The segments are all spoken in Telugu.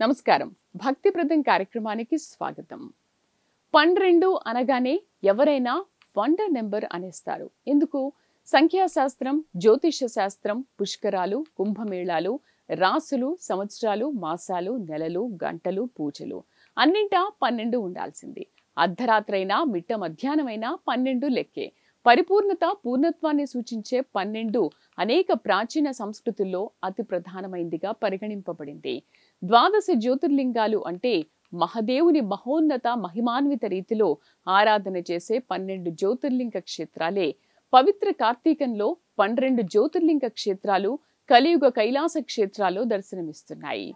నమస్కారం. భక్తిప్రదం కార్యక్రమానికి స్వాగతం. 12 అనగానే ఎవరైనా వండర్ నెంబర్ అనేస్తారు. ఎందుకు? సంఖ్యాశాస్త్రం, జ్యోతిష శాస్త్రం, పుష్కరాలు, కుంభమేళాలు, రాసులు, సంవత్సరాలు, మాసాలు, నెలలు, గంటలు, పూజలు అన్నింటా 12 ఉండాల్సింది. అర్ధరాత్రైనా మిట్ట మధ్యాహ్నమైనా 12 లెక్కే. పరిపూర్ణత, పూర్ణత్వాన్ని సూచించే 12 అనేక ప్రాచీన సంస్కృతుల్లో అతి ప్రధానమైందిగా పరిగణింపబడింది. ద్వాదశ జ్యోతిర్లింగాలు అంటే మహదేవుని మహోన్నత మహిమాన్విత రీతిలో ఆరాధన చేసే 12 జ్యోతిర్లింగ క్షేత్రాలే. పవిత్ర కార్తీకంలో 12 జ్యోతిర్లింగ క్షేత్రాలు కలియుగ కైలాస క్షేత్రాల్లో దర్శనమిస్తున్నాయి.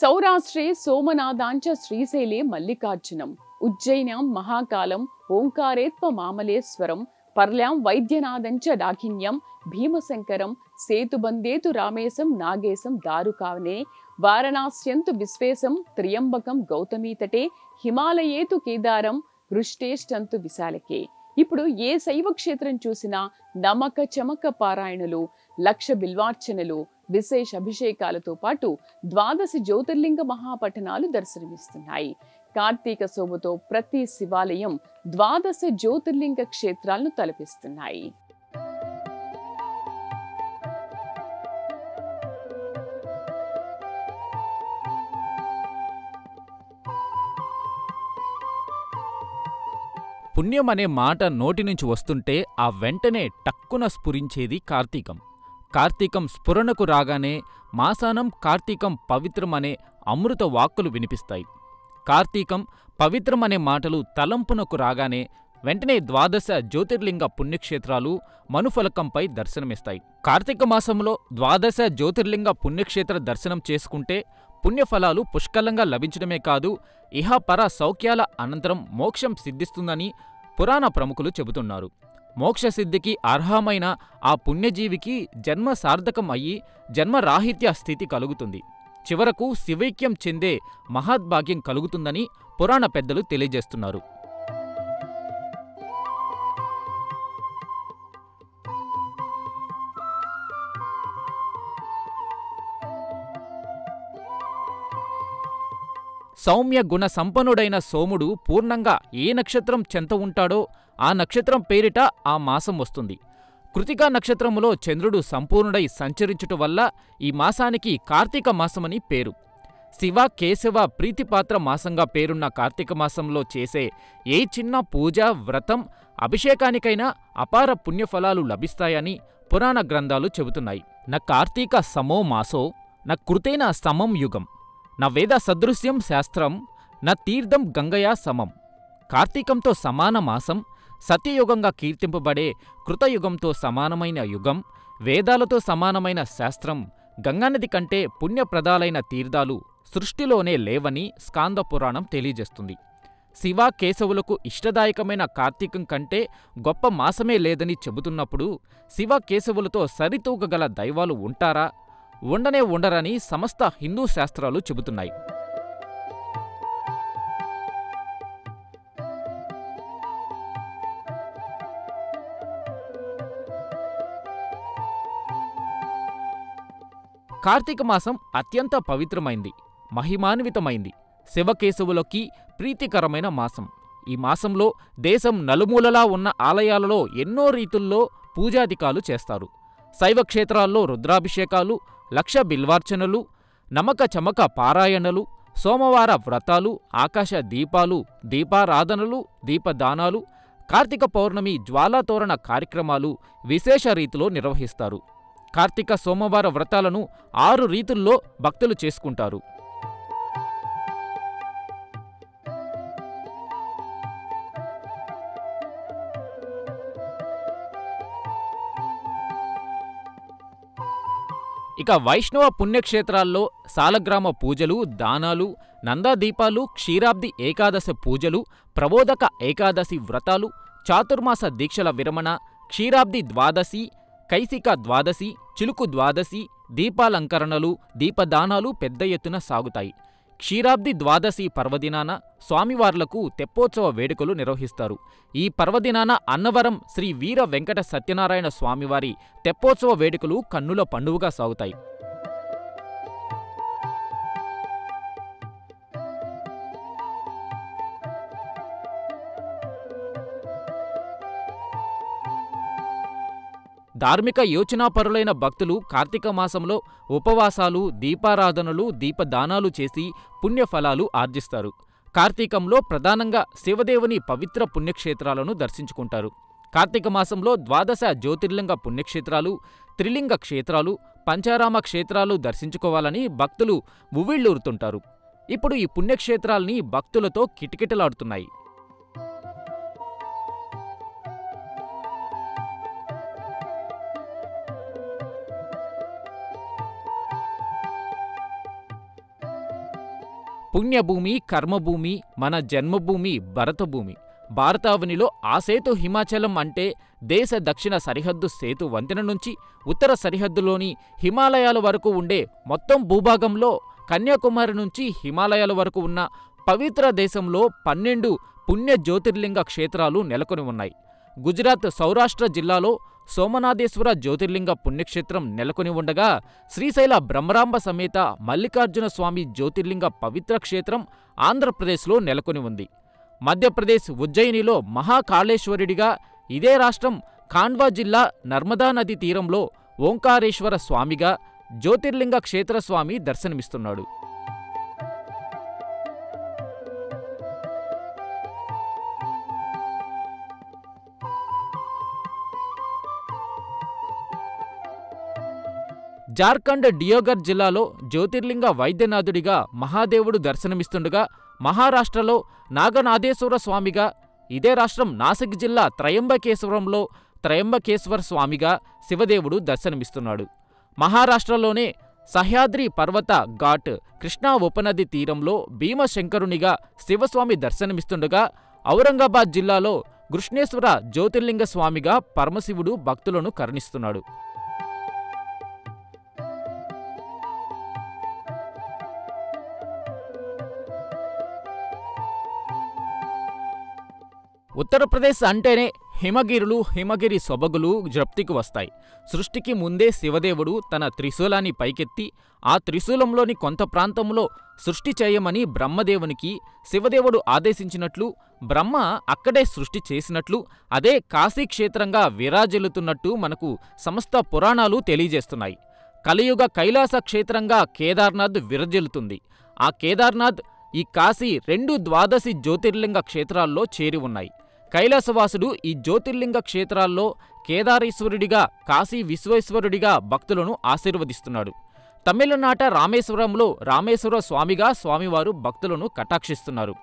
సౌరాష్ట్రే సోమనాథాంచ శ్రీశైలే మల్లికార్జునం, ఉజ్జయిన్యాం మహాకాలం, ఓంకారేత్వ మామలేశ్వరం, పర్లాం వైద్యనాథంచ డాకిన్యం, భీమశంకరం, సేతుబందేతు రామేశం నాగేశం దారుకావనే, వారణాస్యంతు విశ్వేశం, త్రియంబకం గౌతమీతటే, హిమాలయేతు కేదారం, హృష్టేష్టంతు విశాలకే. ఇప్పుడు ఏ శైవ క్షేత్రం చూసినా నమక చమక పారాయణులు, లక్ష బిల్వార్చనలు, విశేష అభిషేకాలతో పాటు ద్వాదశ జ్యోతిర్లింగ మహాపఠనాలు దర్శనమిస్తున్నాయి. కార్తీక శోభతో ప్రతి శివాలయం ద్వాదశ జ్యోతిర్లింగ క్షేత్రాలను తలపిస్తున్నాయి. పుణ్యం అనే మాట నోటి నుంచి వస్తుంటే ఆ వెంటనే టక్కున స్ఫురించేది కార్తీకం. కార్తీకం స్ఫురణకు రాగానే మాసానం కార్తీకం పవిత్రం అనే అమృత వాక్కులు వినిపిస్తాయి. కార్తీకం పవిత్రం అనే మాటలు తలంపునకు రాగానే వెంటనే ద్వాదశ జ్యోతిర్లింగ పుణ్యక్షేత్రాలు మనుఫలకంపై దర్శనమిస్తాయి. కార్తీక మాసంలో ద్వాదశ జ్యోతిర్లింగ పుణ్యక్షేత్ర దర్శనం చేసుకుంటే పుణ్యఫలాలు పుష్కలంగా లభించడమే కాదు, ఇహపర సౌఖ్యాల అనంతరం మోక్షం సిద్ధిస్తుందని పురాణ ప్రముఖులు చెబుతున్నారు. మోక్షసిద్ధికి అర్హమైన ఆ పుణ్యజీవికి జన్మ సార్థకం అయ్యి జన్మరాహిత్య స్థితి కలుగుతుంది. చివరకు శివైక్యం చెందే మహద్భాగ్యం కలుగుతుందని పురాణ పెద్దలు తెలియజేస్తున్నారు. సౌమ్య గుణ సంపన్నుడైన సోముడు పూర్ణంగా ఏ నక్షత్రం చెంత ఉంటాడో ఆ నక్షత్రం పేరిట ఆ మాసం వస్తుంది. కృతికా నక్షత్రములో చంద్రుడు సంపూర్ణుడై సంచరించుట వల్ల ఈ మాసానికి కార్తీక మాసమని పేరు. శివ కేశవ ప్రీతిపాత్ర మాసంగా పేరున్న కార్తీక మాసంలో చేసే ఏ చిన్న పూజ, వ్రతం, అభిషేకానికైనా అపార పుణ్యఫలాలు లభిస్తాయని పురాణ గ్రంథాలు చెబుతున్నాయి. న కార్తీక సమో మాసో న కృతేన సమం యుగం, న వేద సదృశ్యం శాస్త్రం, న తీర్థం గంగయా సమం. కార్తీకంతో సమాన మాసం, సత్యయుగంగా కీర్తింపబడే కృతయుగంతో సమానమైన యుగం, వేదాలతో సమానమైన శాస్త్రం, గంగానది కంటే పుణ్యప్రదాలైన తీర్థాలు సృష్టిలోనే లేవని స్కాంద పురాణం తెలియజేస్తుంది. శివ కేశవులకు ఇష్టదాయకమైన కార్తీకం కంటే గొప్ప మాసమే లేదని చెబుతున్నప్పుడు శివ కేశవులతో సరితూగగల దైవాలు ఉంటారా? ఉండనే ఉండరని సమస్త హిందూ శాస్త్రాలు చెబుతున్నాయి. కార్తీక మాసం అత్యంత పవిత్రమైంది, మహిమాన్వితమైంది, శివకేశవులకి ప్రీతికరమైన మాసం. ఈ మాసంలో దేశం నలుమూలలా ఉన్న ఆలయాలలో ఎన్నో రీతుల్లో పూజాధికాలు చేస్తారు. శైవ క్షేత్రాల్లో రుద్రాభిషేకాలు, లక్ష బిల్వార్చనలు, నమక చమక పారాయణలు, సోమవార వ్రతాలు, ఆకాశ దీపాలు, దీపారాధనలు, దీపదానాలు, కార్తీక పౌర్ణమి జ్వాలాతోరణ కార్యక్రమాలు విశేష రీతిలో నిర్వహిస్తారు. కార్తీక సోమవార వ్రతాలను 6 రీతుల్లో భక్తులు చేసుకుంటారు. ఇక వైష్ణవ పుణ్యక్షేత్రాల్లో సాలగ్రామ పూజలు, దానాలు, నందాదీపాలు, క్షీరాబ్ది ఏకాదశి పూజలు, ప్రబోధక ఏకాదశి వ్రతాలు, చాతుర్మాస దీక్షల విరమణ, క్షీరాబ్ది ద్వాదశి, కైసిక ద్వాదశి, చిలుకు ద్వాదశి, దీపాలంకరణలు, దీపదానాలు పెద్ద ఎత్తున సాగుతాయి. క్షీరాబ్ది ద్వాదశి పర్వదినాన స్వామివార్లకు తెప్పోత్సవ వేడుకలు నిర్వహిస్తారు. ఈ పర్వదినాన అన్నవరం శ్రీ వీర వెంకట సత్యనారాయణ స్వామివారి తెప్పోత్సవ వేడుకలు కన్నుల పండువగా సాగుతాయి. ధార్మిక యోచనాపరులైన భక్తులు కార్తీక మాసంలో ఉపవాసాలు, దీపారాధనలు, దీపదానాలు చేసి పుణ్యఫలాలు ఆర్జిస్తారు. కార్తీకంలో ప్రధానంగా శివదేవుని పవిత్ర పుణ్యక్షేత్రాలను దర్శించుకుంటారు. కార్తీక మాసంలో ద్వాదశ జ్యోతిర్లింగ పుణ్యక్షేత్రాలు, త్రిలింగ క్షేత్రాలు, పంచారామ క్షేత్రాలు దర్శించుకోవాలని భక్తులు ఉవ్విళ్లూరుతుంటారు. ఇప్పుడు ఈ పుణ్యక్షేత్రాల్ని భక్తులతో కిటకిటలాడుతున్నాయి. పుణ్యభూమి, కర్మభూమి, మన జన్మభూమి భరతభూమి. భారతావనిలో ఆ సేతు హిమాచలం అంటే దేశ దక్షిణ సరిహద్దు సేతు వంతెన నుంచి ఉత్తర సరిహద్దులోని హిమాలయాల వరకు ఉండే మొత్తం భూభాగంలో కన్యాకుమారి నుంచి హిమాలయాల వరకు ఉన్న పవిత్ర దేశంలో 12 పుణ్య జ్యోతిర్లింగ క్షేత్రాలు నెలకొని ఉన్నాయి. గుజరాత్ సౌరాష్ట్ర జిల్లాలో సోమనాథేశ్వర జ్యోతిర్లింగ పుణ్యక్షేత్రం నెలకొని ఉండగా, శ్రీశైల బ్రహ్మరాంబ సమేత మల్లికార్జున స్వామి జ్యోతిర్లింగ పవిత్ర క్షేత్రం ఆంధ్రప్రదేశ్లో నెలకొని ఉంది. మధ్యప్రదేశ్ ఉజ్జయినిలో మహాకాళేశ్వరుడిగా, ఇదే రాష్ట్రం ఖాండ్వా జిల్లా నర్మదా నది తీరంలో ఓంకారేశ్వర స్వామిగా జ్యోతిర్లింగ క్షేత్రస్వామి దర్శనమిస్తున్నాడు. జార్ఖండ్ డియోగర్ జిల్లాలో జ్యోతిర్లింగ వైద్యనాథుడిగా మహాదేవుడు దర్శనమిస్తుండగా, మహారాష్ట్రలో నాగనాథేశ్వర స్వామిగా, ఇదే రాష్ట్రం నాసిక్ జిల్లా త్రయంబకేశ్వరంలో త్రయంబకేశ్వర స్వామిగా శివదేవుడు దర్శనమిస్తున్నాడు. మహారాష్ట్రలోనే సహ్యాద్రి పర్వత ఘాట్ కృష్ణా ఉపనది తీరంలో భీమశంకరునిగా శివస్వామి దర్శనమిస్తుండగా, ఔరంగాబాద్ జిల్లాలో కృష్ణేశ్వర జ్యోతిర్లింగ స్వామిగా పరమశివుడు భక్తులను కరుణిస్తున్నాడు. ఉత్తరప్రదేశ్ అంటేనే హిమగిరులు, హిమగిరి సొబగులు జ్ఞప్తికి వస్తాయి. సృష్టికి ముందే శివదేవుడు తన త్రిశూలాన్ని పైకెత్తి ఆ త్రిశూలంలోని కొంత ప్రాంతంలో సృష్టి చేయమని బ్రహ్మదేవునికి శివదేవుడు ఆదేశించినట్లు, బ్రహ్మ అక్కడే సృష్టి చేసినట్లు, అదే కాశీక్షేత్రంగా విరాజిల్లుతున్నట్టు మనకు సమస్త పురాణాలు తెలియజేస్తున్నాయి. కలియుగ కైలాస క్షేత్రంగా కేదార్నాథ్ విరజిల్లుతుంది. ఆ కేదార్నాథ్, ఈ కాశీ 2 ద్వాదశి జ్యోతిర్లింగ క్షేత్రాల్లో చేరి ఉన్నాయి. కైలాసవాసుడు ఈ జ్యోతిర్లింగ క్షేత్రాల్లో కేదారేశ్వరుడిగా, కాశీ విశ్వేశ్వరుడిగా భక్తులను ఆశీర్వదిస్తున్నాడు. తమిళనాట రామేశ్వరంలో రామేశ్వర స్వామిగా స్వామివారు భక్తులను కటాక్షిస్తున్నారు.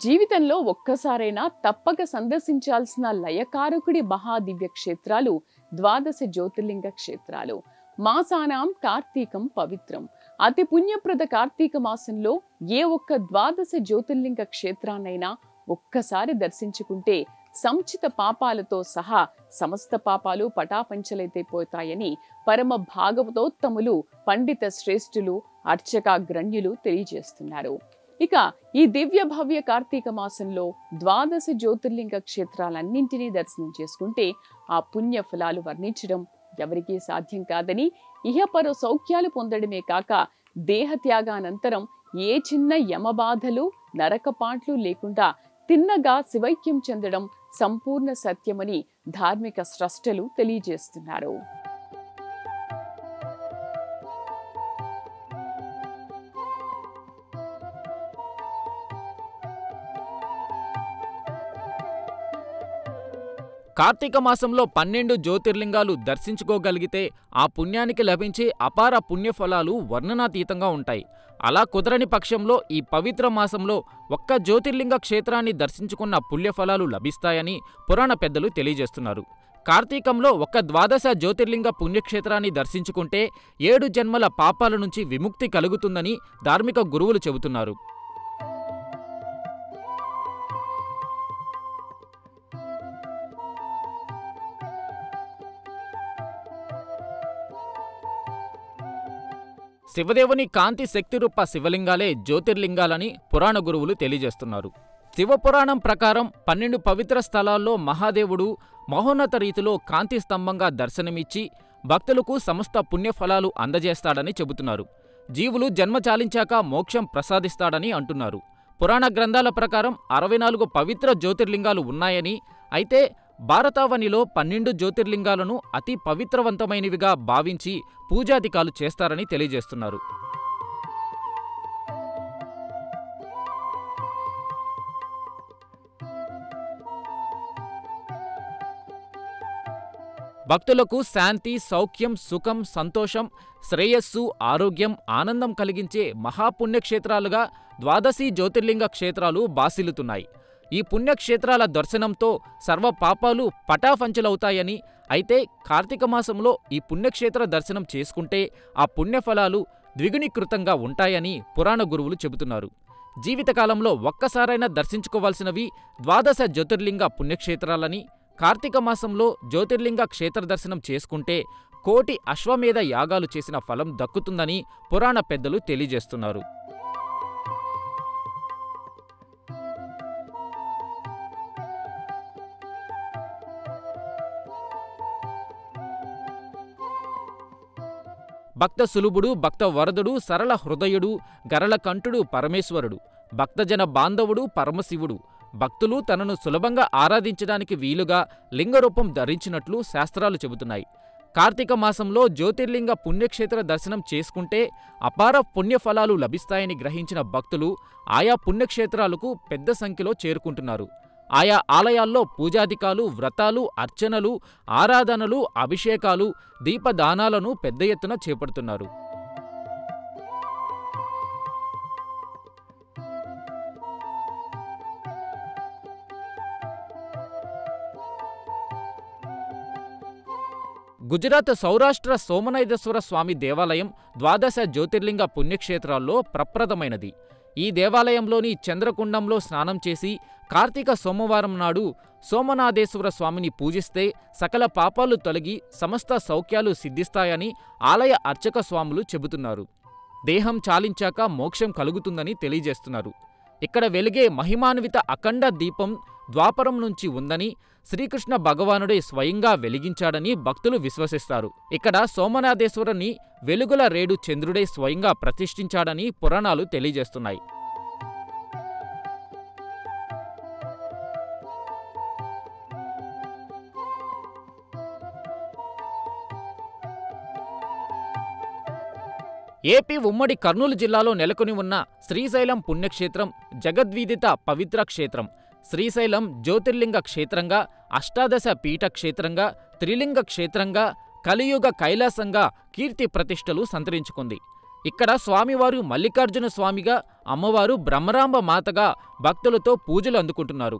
జీవితంలో ఒక్కసారైనా తప్పక సందర్శించాల్సిన లయకారకుడి మహాదివ్య క్షేత్రాలు ద్వాదశ జ్యోతిర్లింగ క్షేత్రాలు. మాసానాం కార్తీకం పవిత్రం. అతి పుణ్యప్రద కార్తీక మాసంలో ఏ ఒక్క ద్వాదశ జ్యోతిర్లింగ క్షేత్రాన్నైనా ఒక్కసారి దర్శించుకుంటే సంచిత పాపాలతో సహా సమస్త పాపాలు పటాపంచలైపోతాయని పరమ భాగవతోత్తములు, పండిత శ్రేష్ఠులు, అర్చకాగ్రణ్యులు తెలియజేస్తున్నారు. ఇక ఈ దివ్య భవ్య కార్తీక మాసంలో ద్వాదశ జ్యోతిర్లింగ క్షేత్రాలన్నింటినీ దర్శనం చేసుకుంటే ఆ పుణ్య ఫలాలు వర్ణించడం ఎవరికీ సాధ్యం కాదని, ఇహపర సౌఖ్యాలు పొందడమే కాక దేహత్యాగానంతరం ఏ చిన్న యమబాధలు, నరకపాట్లు లేకుండా తిన్నగా శివైక్యం చెందడం సంపూర్ణ సత్యమని ధార్మిక స్రష్టలు తెలియజేస్తున్నారు. కార్తీక మాసంలో 12 జ్యోతిర్లింగాలు దర్శించుకోగలిగితే ఆ పుణ్యానికి లభించే అపార పుణ్యఫలాలు వర్ణనాతీతంగా ఉంటాయి. అలా కుదరని పక్షంలో ఈ పవిత్ర మాసంలో ఒక్క జ్యోతిర్లింగ క్షేత్రాన్ని దర్శించుకున్న పుణ్యఫలాలు లభిస్తాయని పురాణ పెద్దలు తెలియజేస్తున్నారు. కార్తీకంలో ఒక్క ద్వాదశ జ్యోతిర్లింగ పుణ్యక్షేత్రాన్ని దర్శించుకుంటే 7 జన్మల పాపాల నుంచి విముక్తి కలుగుతుందని ధార్మిక గురువులు చెబుతున్నారు. శివదేవుని కాంతి శక్తిరూప శివలింగాలే జ్యోతిర్లింగాలని పురాణ గురువులు తెలియజేస్తున్నారు. శివపురాణం ప్రకారం 12 పవిత్ర స్థలాల్లో మహాదేవుడు మహోన్నత రీతిలో కాంతి స్తంభంగా దర్శనమిచ్చి భక్తులకు సమస్త పుణ్యఫలాలు అందజేస్తాడని చెబుతున్నారు. జీవులు జన్మ చాలించాక మోక్షం ప్రసాదిస్తాడని అంటున్నారు. పురాణ గ్రంథాల ప్రకారం 64 పవిత్ర జ్యోతిర్లింగాలు ఉన్నాయని, అయితే భారతావనిలో 12 జ్యోతిర్లింగాలను అతి పవిత్రవంతమైనవిగా భావించి పూజాధికాలు చేస్తారని తెలియజేస్తున్నారు. భక్తులకు శాంతి, సౌఖ్యం, సుఖం, సంతోషం, శ్రేయస్సు, ఆరోగ్యం, ఆనందం కలిగించే మహాపుణ్యక్షేత్రాలుగా ద్వాదశి జ్యోతిర్లింగ క్షేత్రాలు బాసిల్లుతున్నాయి. ఈ పుణ్యక్షేత్రాల దర్శనంతో సర్వ పాపాలు పటాఫంచలవుతాయని, అయితే కార్తీక మాసంలో ఈ పుణ్యక్షేత్ర దర్శనం చేసుకుంటే ఆ పుణ్యఫలాలు ద్విగుణీకృతంగా ఉంటాయని పురాణ గురువులు చెబుతున్నారు. జీవితకాలంలో ఒక్కసారైనా దర్శించుకోవాల్సినవి ద్వాదశ జ్యోతిర్లింగ పుణ్యక్షేత్రాలని, కార్తీక మాసంలో జ్యోతిర్లింగ క్షేత్ర దర్శనం చేసుకుంటే కోటి అశ్వమేధ యాగాలు చేసిన ఫలం దక్కుతుందని పురాణ పెద్దలు తెలియజేస్తున్నారు. భక్త సులభుడు, భక్త వరదుడు, సరళ హృదయుడు, గరళకంఠుడు పరమేశ్వరుడు, భక్తజన బాంధవుడు పరమశివుడు. భక్తులు తనను సులభంగా ఆరాధించడానికి వీలుగా లింగరూపం ధరించినట్లు శాస్త్రాలు చెబుతున్నాయి. కార్తీక మాసంలో జ్యోతిర్లింగ పుణ్యక్షేత్ర దర్శనం చేసుకుంటే అపార పుణ్యఫలాలు లభిస్తాయని గ్రహించిన భక్తులు ఆయా పుణ్యక్షేత్రాలకు పెద్ద సంఖ్యలో చేరుకుంటున్నారు. ఆయా ఆలయాల్లో పూజాధికాలు, వ్రతాలు, అర్చనలు, ఆరాధనలు, అభిషేకాలు, దీపదానాలను పెద్ద ఎత్తున చేపడుతున్నారు. గుజరాత్ సౌరాష్ట్ర సోమనాథేశ్వర స్వామి దేవాలయం ద్వాదశ జ్యోతిర్లింగ పుణ్యక్షేత్రాల్లో ప్రప్రథమైనది. ఈ దేవాలయంలోని చంద్రకుండంలో స్నానం చేసి కార్తీక సోమవారం నాడు సోమనాథేశ్వర స్వామిని పూజిస్తే సకల పాపాలు తొలగి సమస్త సౌఖ్యాలు సిద్ధిస్తాయని ఆలయ అర్చక స్వాములు చెబుతున్నారు. దేహం చాలించాక మోక్షం కలుగుతుందని తెలియజేస్తున్నారు. ఇక్కడ వెలిగే మహిమాన్విత అఖండ దీపం ద్వాపరం నుంచి ఉందని, శ్రీకృష్ణ భగవానుడే స్వయంగా వెలిగించాడని భక్తులు విశ్వసిస్తారు. ఇక్కడ సోమనాథేశ్వరుని వెలుగుల రేడు చంద్రుడే స్వయంగా ప్రతిష్ఠించాడని పురాణాలు తెలియజేస్తున్నాయి. ఏపీ ఉమ్మడి కర్నూలు జిల్లాలో నెలకొని ఉన్న శ్రీశైలం పుణ్యక్షేత్రం జగద్విదిత పవిత్ర క్షేత్రం. శ్రీశైలం జ్యోతిర్లింగ క్షేత్రంగా, అష్టాదశ పీఠ క్షేత్రంగా, త్రిలింగ క్షేత్రంగా, కలియుగ కైలాసంగా కీర్తి ప్రతిష్టలు సంతరించుకుంది. ఇక్కడ స్వామివారు మల్లికార్జున స్వామిగా, అమ్మవారు బ్రహ్మరాంబ మాతగా భక్తులతో పూజలు అందుకుంటున్నారు.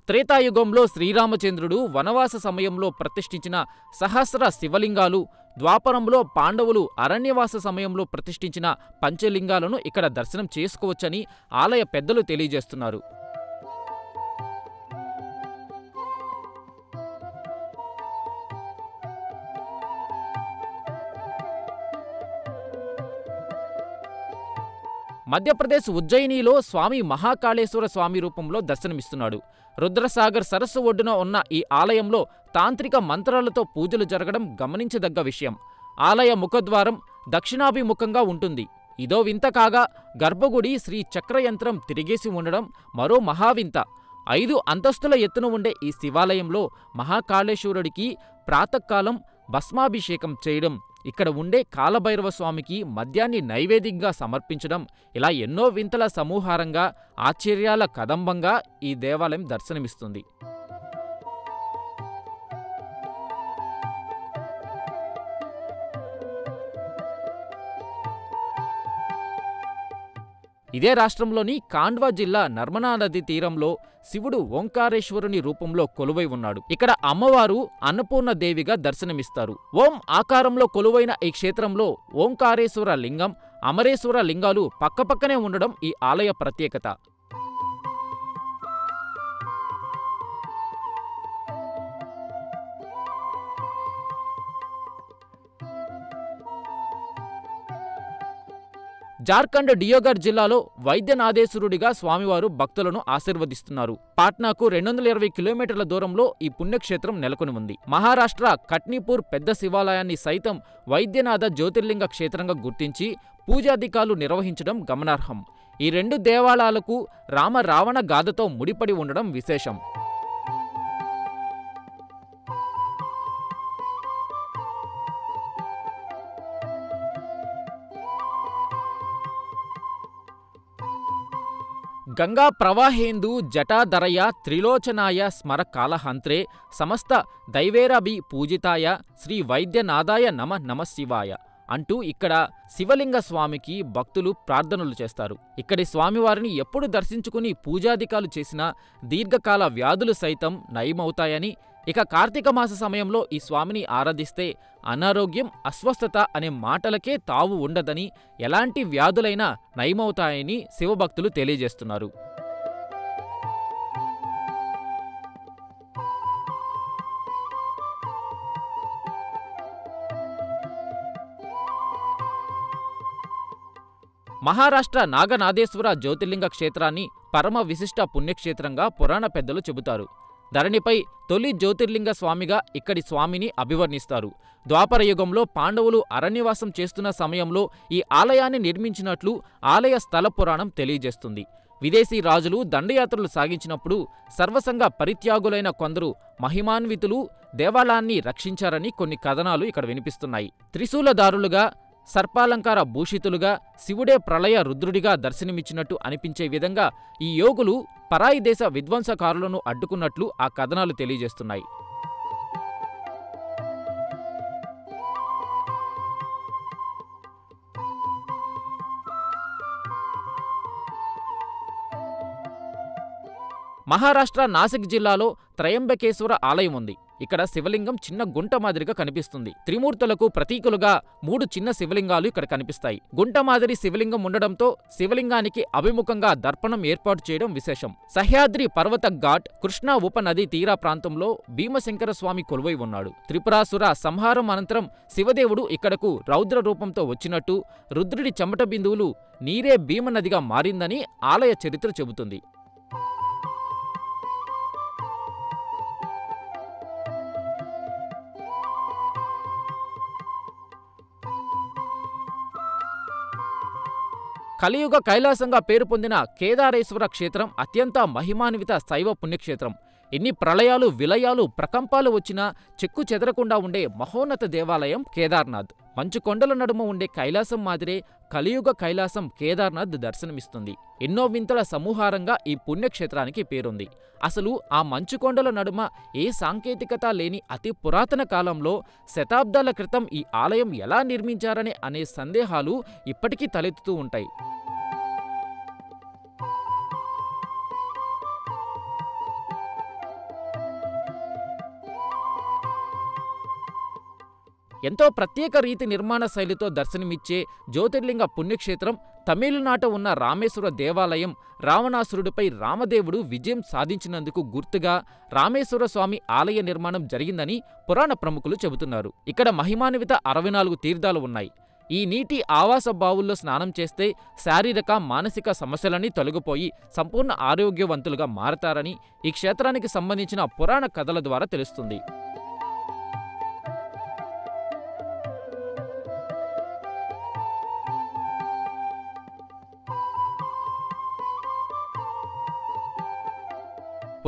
త్రేతాయుగంలో శ్రీరామచంద్రుడు వనవాస సమయంలో ప్రతిష్ఠించిన సహస్ర శివలింగాలు, ద్వాపరంలో పాండవులు అరణ్యవాస సమయంలో ప్రతిష్ఠించిన పంచలింగాలను ఇక్కడ దర్శనం చేసుకోవచ్చని ఆలయ పెద్దలు తెలియజేస్తున్నారు. మధ్యప్రదేశ్ ఉజ్జయినిలో స్వామి మహాకాళేశ్వర స్వామి రూపంలో దర్శనమిస్తున్నాడు. రుద్రసాగర్ సరస్సు ఒడ్డున ఉన్న ఈ ఆలయంలో తాంత్రిక మంత్రాలతో పూజలు జరగడం గమనించదగ్గ విషయం. ఆలయ ముఖద్వారం దక్షిణాభిముఖంగా ఉంటుంది. ఇదో వింత కాగా గర్భగుడి శ్రీ చక్రయంత్రం తిరిగేసి ఉండడం మరో మహావింత. 5 అంతస్తుల ఎత్తున ఉండే ఈ శివాలయంలో మహాకాళేశ్వరుడికి ప్రాతకాలం భస్మాభిషేకం చేయడం, ఇక్కడ ఉండే కాలభైరవ స్వామికి మద్యాన్ని నైవేద్యంగా సమర్పించడం, ఇలా ఎన్నో వింతల సమూహారంగా, ఆశ్చర్యాల కదంబంగా ఈ దేవాలయం దర్శనమిస్తుంది. ఇదే రాష్ట్రంలోని ఖాండ్వా జిల్లా నర్మదా నది తీరంలో శివుడు ఓంకారేశ్వరుని రూపంలో కొలువై ఉన్నాడు. ఇక్కడ అమ్మవారు అన్నపూర్ణదేవిగా దర్శనమిస్తారు. ఓం ఆకారంలో కొలువైన ఈ క్షేత్రంలో ఓంకారేశ్వర లింగం, అమరేశ్వర లింగాలు పక్కపక్కనే ఉండడం ఈ ఆలయ ప్రత్యేకత. జార్ఖండ్ డియోగర్ జిల్లాలో వైద్యనాథేశ్వరుడిగా స్వామివారు భక్తులను ఆశీర్వదిస్తున్నారు. పాట్నాకు 220 కిలోమీటర్ల దూరంలో ఈ పుణ్యక్షేత్రం నెలకొని ఉంది. మహారాష్ట్ర కట్నీపూర్ పెద్ద శివాలయాన్ని సైతం వైద్యనాథ జ్యోతిర్లింగ క్షేత్రంగా గుర్తించి పూజాధికాలు నిర్వహించడం గమనార్హం. ఈ రెండు దేవాలయాలకు రామ రావణ గాథతో ముడిపడి ఉండడం విశేషం. గంగా ప్రవాహేందు జటాధరయ త్రిలోచనాయ స్మర కాలహంత్రే సమస్త దైవేరభి పూజితాయ శ్రీ వైద్యనాథాయ నమ శివాయ అంటూ ఇక్కడ శివలింగ స్వామికి భక్తులు ప్రార్థనలు చేస్తారు. ఇక్కడి స్వామివారిని ఎప్పుడు దర్శించుకుని పూజాధికాలు చేసినా దీర్ఘకాల వ్యాధులు సైతం నయమవుతాయని, ఇక కార్తీక మాస సమయంలో ఈ స్వామిని ఆరాధిస్తే అనారోగ్యం, అస్వస్థత అనే మాటలకే తావు ఉండదని, ఎలాంటి వ్యాధులైనా నయమవుతాయని శివభక్తులు తెలియజేస్తున్నారు. మహారాష్ట్ర నాగనాథేశ్వర జ్యోతిర్లింగ క్షేత్రాన్ని పరమ విశిష్ట పుణ్యక్షేత్రంగా పురాణ పెద్దలు చెబుతారు. ధరణిపై తొలి జ్యోతిర్లింగ స్వామిగా ఇక్కడి స్వామిని అభివర్ణిస్తారు. ద్వాపర యుగంలో పాండవులు అరణ్యవాసం చేస్తున్న సమయంలో ఈ ఆలయాన్ని నిర్మించినట్లు ఆలయ స్థల పురాణం తెలియజేస్తుంది. విదేశీ రాజులు దండయాత్రలు సాగించినప్పుడు సర్వసంగ పరిత్యాగులైన కొందరు మహిమాన్వితులు దేవాలయాన్ని రక్షించారని కొన్ని కథనాలు ఇక్కడ వినిపిస్తున్నాయి. త్రిశూలదారులుగా, సర్పాలంకార భూషితులుగా, శివుడే ప్రళయ రుద్రుడిగా దర్శనమిచ్చినట్టు అనిపించే విధంగా ఈ యోగులు పరాయి దేశ విధ్వంసకారులను అడ్డుకున్నట్లు ఆ కథనాలు తెలియజేస్తున్నాయి. మహారాష్ట్ర నాసిక్ జిల్లాలో త్రయంబకేశ్వర ఆలయం ఉంది. ఇక్కడ శివలింగం చిన్న గుంట మాదిరిగా కనిపిస్తుంది. త్రిమూర్తులకు ప్రతీకులుగా 3 చిన్న శివలింగాలు ఇక్కడ కనిపిస్తాయి. గుంట మాదిరి శివలింగం ఉండడంతో శివలింగానికి అభిముఖంగా దర్పణం ఏర్పాటు చేయడం విశేషం. సహ్యాద్రి పర్వత ఘాట్, కృష్ణా ఉపనది తీరా ప్రాంతంలో భీమశంకర స్వామి కొలువై ఉన్నాడు. త్రిపురాసుర సంహారం అనంతరం శివదేవుడు ఇక్కడకు రౌద్ర రూపంతో వచ్చినట్టు, రుద్రుడి చెమట బిందువులు నీరే భీమనదిగా మారిందని ఆలయ చరిత్ర చెబుతుంది. కలియుగ కైలాసంగా పేరు పొందిన కేదారేశ్వర క్షేత్రం అత్యంత మహిమాన్విత శైవ పుణ్యక్షేత్రం. ఎన్ని ప్రళయాలు, విలయాలు, ప్రకంపాలు వచ్చినా చెక్కు చెదరకుండా ఉండే మహోన్నత దేవాలయం కేదార్నాథ్. మంచు కొండల నడుమ ఉండే కైలాసం మాదిరే కలియుగ కైలాసం కేదార్నాథ్ దర్శనమిస్తుంది. ఎన్నో వింతల సమూహారంగా ఈ పుణ్యక్షేత్రానికి పేరుంది. అసలు ఆ మంచు కొండల నడుమ ఏ సాంకేతికత లేని అతి పురాతన కాలంలో శతాబ్దాల క్రితం ఈ ఆలయం ఎలా నిర్మించారనే అనే సందేహాలు ఇప్పటికీ తలెత్తుతూ ఉంటాయి. ఎంతో ప్రత్యేక రీతి నిర్మాణ శైలితో దర్శనమిచ్చే జ్యోతిర్లింగ పుణ్యక్షేత్రం తమిళనాట ఉన్న రామేశ్వర దేవాలయం రావణాసురుడిపై రామదేవుడు విజయం సాధించినందుకు గుర్తుగా రామేశ్వర స్వామి ఆలయ నిర్మాణం జరిగిందని పురాణ ప్రముఖులు చెబుతున్నారు. ఇక్కడ మహిమాన్విత 64 తీర్థాలు ఉన్నాయి. ఈ నీటి ఆవాస బావుల్లో స్నానం చేస్తే శారీరక, మానసిక సమస్యలన్నీ తొలగిపోయి సంపూర్ణ ఆరోగ్యవంతులుగా మారతారని ఈ క్షేత్రానికి సంబంధించిన పురాణ కథల ద్వారా తెలుస్తుంది.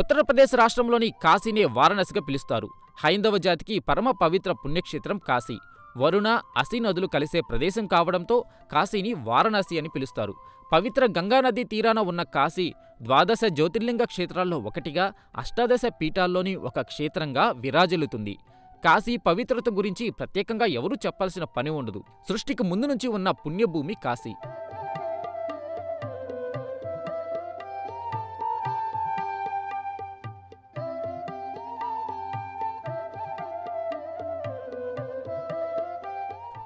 ఉత్తరప్రదేశ్ రాష్ట్రంలోని కాశీనే వారణాసిగా పిలుస్తారు. హైందవ జాతికి పరమ పవిత్ర పుణ్యక్షేత్రం కాశీ. వరుణ, అసి నదులు కలిసే ప్రదేశం కావడంతో కాశీని వారణాసి అని పిలుస్తారు. పవిత్ర గంగానదీ తీరాన ఉన్న కాశీ 12 జ్యోతిర్లింగ క్షేత్రాల్లో ఒకటిగా, 18 పీఠాల్లోని ఒక క్షేత్రంగా విరాజిల్లుతుంది. కాశీ పవిత్రత గురించి ప్రత్యేకంగా ఎవరూ చెప్పాల్సిన పని ఉండదు. సృష్టికి ముందు నుంచి ఉన్న పుణ్యభూమి కాశీ.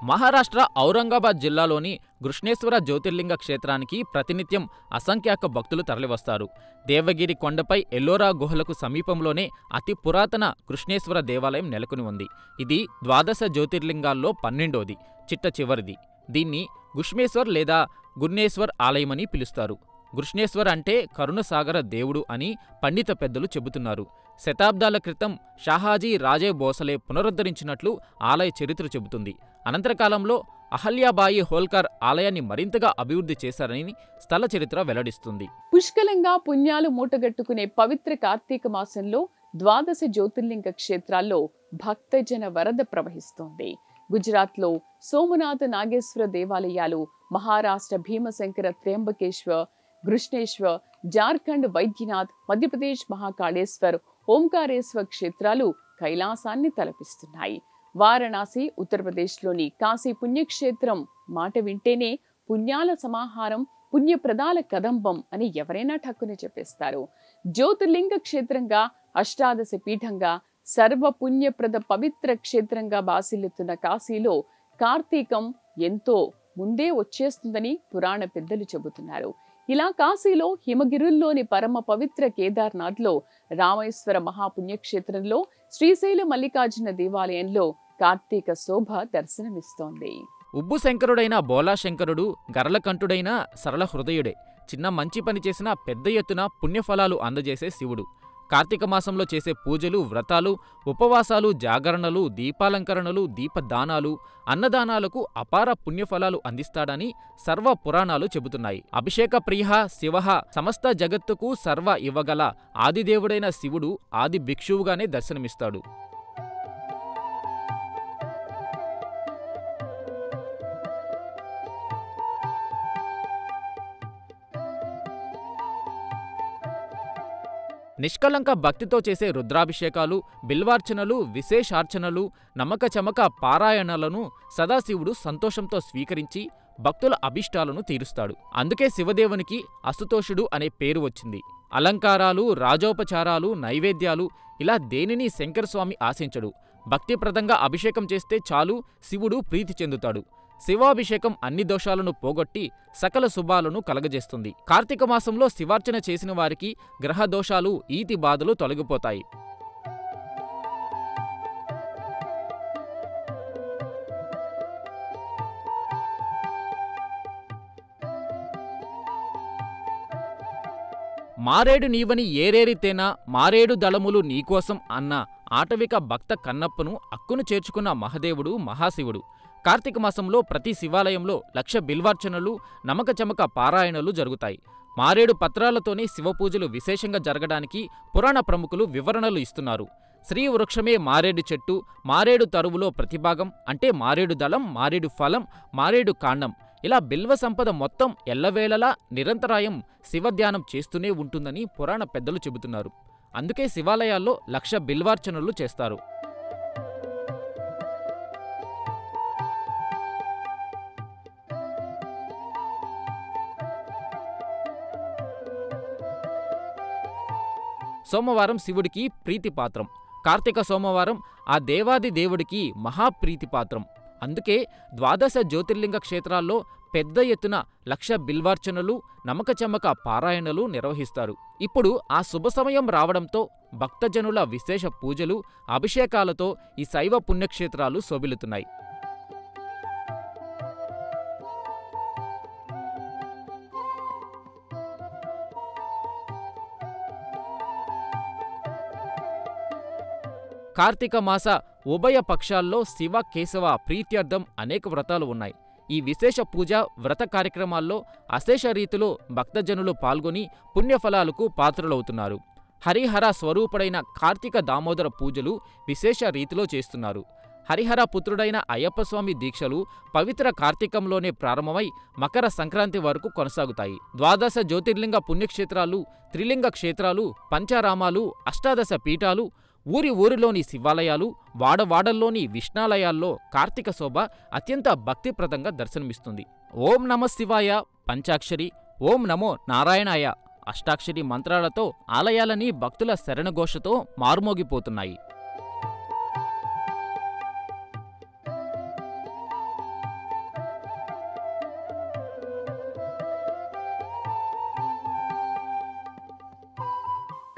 మహారాష్ట్ర ఔరంగాబాద్ జిల్లాలోని కృష్ణేశ్వర జ్యోతిర్లింగ క్షేత్రానికి ప్రతినిత్యం అసంఖ్యాక భక్తులు తరలివస్తారు. దేవగిరి కొండపై ఎల్లోరా గుహలకు సమీపంలోనే అతి పురాతన కృష్ణేశ్వర దేవాలయం నెలకొని ఉంది. ఇది 12 జ్యోతిర్లింగాల్లో 12వది, చిట్ట చివరిది. దీన్ని గుష్మేశ్వర్ లేదా గుర్నేశ్వర్ ఆలయమని పిలుస్తారు. గృష్ణేశ్వర్ అంటే కరుణసాగర దేవుడు అని పండిత పెద్దలు చెబుతున్నారు. శతాబ్దాల క్రితం షాహాజీ రాజే భోసలే పునరుద్ధరించినట్లు ఆలయ చరిత్ర చెబుతుంది. అనంతర కాలంలో అహల్యాబాయి హోల్కర్ ఆలయాన్ని మరింతగా అభివృద్ధి చేశారని స్థల చరిత్ర వెల్లడిస్తుంది. పుష్కలంగా పుణ్యాలు మూటగట్టుకునే పవిత్ర కార్తీక మాసంలో ద్వాదశ జ్యోతిర్లింగ క్షేత్రాల్లో భక్తజన వరద ప్రవహిస్తోంది. గుజరాత్లో సోమనాథ నాగేశ్వర దేవాలయాలు, మహారాష్ట్ర భీమశంకర త్ర్యంబకేశ్వర్, కృష్ణేశ్వర్, జార్ఖండ్ వైద్యనాథ్, మధ్యప్రదేశ్ మహాకాళేశ్వర్, ఓంకారేశ్వర్ క్షేత్రాలు కైలాసాన్ని తలపిస్తున్నాయి. వారణాసి, ఉత్తరప్రదేశ్లోని కాశీ పుణ్యక్షేత్రం మాట వింటేనే పుణ్యాల సమాహారం, పుణ్యప్రదాల కదంబం అని ఎవరైనా ఠక్కుని చెప్పేస్తారు. జ్యోతిర్లింగ క్షేత్రంగా, అష్టాదశ పీఠంగా, సర్వ పుణ్యప్రద పవిత్ర క్షేత్రంగా బాసిల్లుతున్న కాశీలో కార్తీకం ఎంతో ముందే వచ్చేస్తుందని పురాణ పెద్దలు చెబుతున్నారు. ఇలా కాశీలో హిమగిరుల్లోని పరమ పవిత్ర కేదార్నాథ్లో, రామేశ్వర మహాపుణ్యక్షేత్రంలో, శ్రీశైల మల్లికార్జున దేవాలయంలో కార్తీక శోభ దర్శనమిస్తోంది. ఉబ్బు శంకరుడైన బోలాశంకరుడు గరళకంఠుడైన సరళ హృదయుడే. చిన్న మంచి పని చేసినా పెద్ద ఎత్తున పుణ్యఫలాలు అందజేసే శివుడు. కార్తీక మాసంలో చేసే పూజలు, వ్రతాలు, ఉపవాసాలు, జాగరణలు, దీపాలంకరణలు, దీపదానాలు, అన్నదానాలకు అపార పుణ్యఫలాలు అందిస్తాడని సర్వ పురాణాలు చెబుతున్నాయి. అభిషేక ప్రియ శివ సమస్త జగత్తుకు సర్వ ఇవ్వగల ఆదిదేవుడైన శివుడు ఆది భిక్షువుగానే దర్శనమిస్తాడు. నిష్కలంక భక్తితో చేసే రుద్రాభిషేకాలు, బిల్వార్చనలు, విశేషార్చనలు, నమ్మక చమక పారాయణలను సదాశివుడు సంతోషంతో స్వీకరించి భక్తుల అభిష్టాలను తీరుస్తాడు. అందుకే శివదేవునికి అసుతోషుడు అనే పేరు వచ్చింది. అలంకారాలు, రాజోపచారాలు, నైవేద్యాలు ఇలా దేనిని శంకరస్వామి ఆశించడు. భక్తిప్రదంగా అభిషేకం చేస్తే చాలు శివుడు ప్రీతి చెందుతాడు. శివాభిషేకం అన్ని దోషాలను పోగొట్టి సకల శుభాలను కలగజేస్తుంది. కార్తీక మాసంలో శివార్చన చేసిన వారికి గ్రహ దోషాలు, ఈతి బాధలు తొలగిపోతాయి. మారేడు నీవని ఏరేరితేనా మారేడు దళములు నీకోసం అన్న ఆటవిక భక్త కన్నప్పను అక్కును చేర్చుకున్న మహదేవుడు మహాశివుడు. కార్తీక మాసంలో ప్రతి శివాలయంలో 1,00,000 బిల్వార్చనలు, నమక చమక పారాయణలు జరుగుతాయి. మారేడు పత్రాలతోనే శివపూజలు విశేషంగా జరగడానికి పురాణ ప్రముఖులు వివరణలు ఇస్తున్నారు. శ్రీ వృక్షమే మారేడు చెట్టు, మారేడు తరువులో ప్రతిభాగం అంటే మారేడు దళం, మారేడు ఫలం, మారేడు కాండం, ఇలా బిల్వ సంపద మొత్తం ఎల్లవేళలా నిరంతరాయం శివధ్యానం చేస్తూనే ఉంటుందని పురాణ పెద్దలు చెబుతున్నారు. అందుకే శివాలయాల్లో 1,00,000 బిల్వార్చనలు చేస్తారు. సోమవారం శివుడికి ప్రీతిపాత్రం. కార్తీక సోమవారం ఆ దేవాది దేవుడికి మహాప్రీతిపాత్రం. అందుకే ద్వాదశ జ్యోతిర్లింగ క్షేత్రాల్లో పెద్ద ఎత్తున 1,00,000 బిల్వార్చనలు, నమక చమక పారాయణలు నిర్వహిస్తారు. ఇప్పుడు ఆ శుభ సమయం రావడంతో భక్తజనుల విశేష పూజలు, అభిషేకాలతో ఈ శైవ పుణ్యక్షేత్రాలు శోభిల్లుతున్నాయి. కార్తీక మాస ఉభయ పక్షాల్లో శివ కేశవ ప్రీత్యర్థం అనేక వ్రతాలు ఉన్నాయి. ఈ విశేష పూజ, వ్రత కార్యక్రమాల్లో అశేష రీతిలో భక్తజనులు పాల్గొని పుణ్యఫలాలకు పాత్రులవుతున్నారు. హరిహర స్వరూపుడైన కార్తీక దామోదర పూజలు విశేష రీతిలో చేస్తున్నారు. హరిహర పుత్రుడైన అయ్యప్పస్వామి దీక్షలు పవిత్ర కార్తీకంలోనే ప్రారంభమై మకర సంక్రాంతి వరకు కొనసాగుతాయి. ద్వాదశ జ్యోతిర్లింగ పుణ్యక్షేత్రాలు, త్రిలింగ క్షేత్రాలు, పంచారామాలు, అష్టాదశ పీఠాలు, ఊరిలోని శివాలయాలు, వాడవాడల్లోని విష్ణాలయాల్లో కార్తీక శోభ అత్యంత భక్తిప్రదంగా దర్శనమిస్తుంది. ఓం నమ శివాయ పంచాక్షరి, ఓం నమో నారాయణాయ అష్టాక్షరి మంత్రాలతో ఆలయాలని భక్తుల శరణఘోషతో మారుమోగిపోతున్నాయి.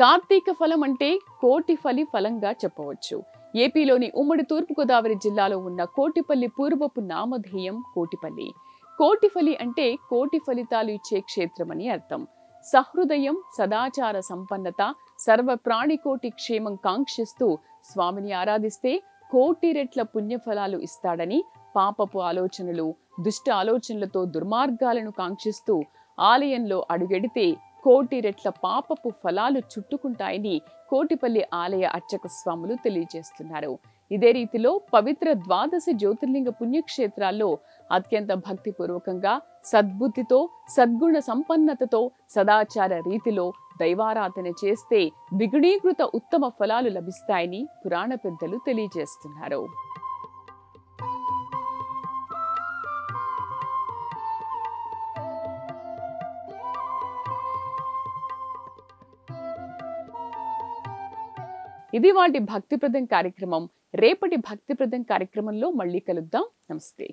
కార్తీక ఫలం అంటే కోటి ఫలి ఫలంగా చెప్పవచ్చు. ఏపీలోని ఉమ్మడి తూర్పుగోదావరి జిల్లాలో ఉన్న కోటిపల్లి పూర్వపు నామధేయం కోటిపల్లి. కోటిఫలి అంటే కోటి ఫలితాలు ఇచ్చే క్షేత్రమని అర్థం. సహృదయం, సదాచార సంపన్నత, సర్వ ప్రాణికోటి క్షేమం కాంక్షిస్తూ స్వామిని ఆరాధిస్తే కోటి రెట్ల పుణ్యఫలాలు ఇస్తాడని, పాపపు ఆలోచనలు, దుష్ట ఆలోచనలతో దుర్మార్గాలను కాంక్షిస్తూ ఆలయంలో అడుగెడితే కోటి రెట్ల పాపపు ఫలాలు చుట్టుకుంటాయని కోటిపల్లి ఆలయ అర్చక స్వాములు తెలియజేస్తున్నారు. ఇదే రీతిలో పవిత్ర ద్వాదశ జ్యోతిర్లింగ పుణ్యక్షేత్రాల్లో అత్యంత భక్తిపూర్వకంగా, సద్బుద్ధితో, సద్గుణ సంపన్నతతో, సదాచార రీతిలో దైవారాధన చేస్తే ద్విగుణీకృత ఉత్తమ ఫలాలు లభిస్తాయని పురాణ పెద్దలు తెలియజేస్తున్నారు. ఇది వాటి భక్తిప్రదం కార్యక్రమం. రేపటి భక్తిప్రదం కార్యక్రమంలో మళ్ళీ కలుద్దాం. నమస్తే.